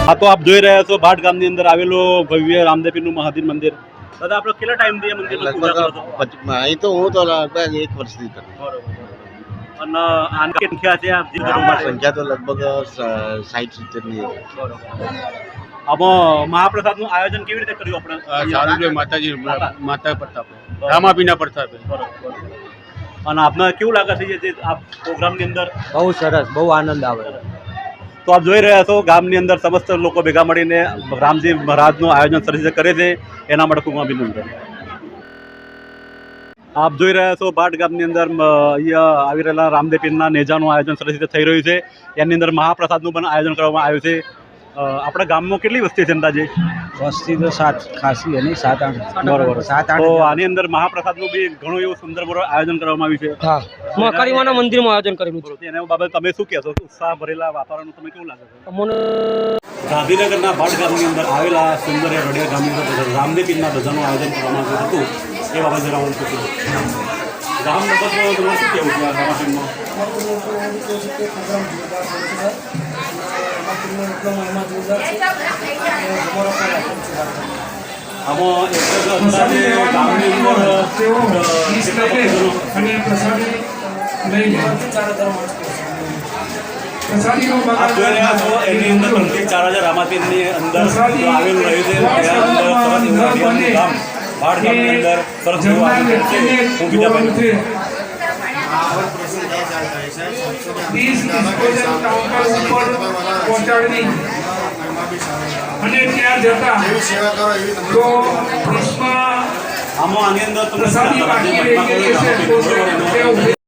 हाँ तो आप જોઈ રહ્યા છો ભાટ ગામની અંદર આવેલું ભવ્ય રામદેવપીરનું મહાદેવ મંદિર. દાદા આપણે કેટલા ટાઈમથી આ મંદિરમાં પૂજા કરો છો? અહીં તો હું તો લગભગ 1 વર્ષથી કરું. બરોબર. અને આની સંખ્યા છે આ જીવનમાં સંખ્યા તો લગભગ 60-70 ની. બરોબર. આમાં મહાપ્રસાદનું આયોજન કેવી રીતે કર્યું આપણે? સારું છે માતાજી માતા પ્રતાપ રામાપીના પ્રતાપે. બરોબર. અને આપને કેવું લાગે છે જે આ પ્રોગ્રામની અંદર? બહુ સરસ, બહુ આનંદ આવે. તો આપ જોઈ રહ્યા છો ગામની અંદર સમસ્ત લોકો ભેગા મળીને રામજી મહારાજનું આયોજન સરસ રીતે કરે છે, એના માટે ખૂબ અભિનંદન. આપ જોઈ રહ્યા છો ભાટ ગામની અંદર અહીંયા આવી રહેલા રામદેવપીરના નેજાનું આયોજન સરસ રીતે થઈ રહ્યું છે. એની અંદર મહાપ્રસાદનું પણ આયોજન કરવામાં આવ્યું છે. આપણા ગામમાં કેટલી વસ્તી છે અંદાજે? વસ્તી તો 7 ખાસી અને 7-8. બરોબર. 7-8. તો આની અંદર મહાપ્રસાદનું બી ઘણું એવું સુંદર આયોજન કરવામાં આવ્યું છે. હા, મહાકાળીમાના મંદિરમાં આયોજન કરેલું છે. એના બાબતે તમે શું કહેશો? ઉત્સાહ ભરેલા વાતાવરણ તમે કેવું લાગે છે? અમને ગાંધીનગરના ભાટ ગામની અંદર આવેલા સુંદર રડિયા ગામની અંદર રામદેવપીરના ધજાનું આયોજન કરવામાં આવ્યું હતું. એ બાબતે જણાવવાનું છું. ગામ બાબતમાં તમારે શું કહેવું છે આ રામાપીરમાં? આમાં એક જ અંદાજે ગામની અંદર આપ જોઈ રહ્યા છો એની અંદર 3,000-4,000 રામાપીરની અંદર આવેલું રહ્યું છે. ત્યાં અંદર સરસ એવું રડિયાનું ગામ ભાટ ગામની અંદર સરસ એવું આયોજન છે. હું બીજા ભાઈ આમાં આની અંદર તમે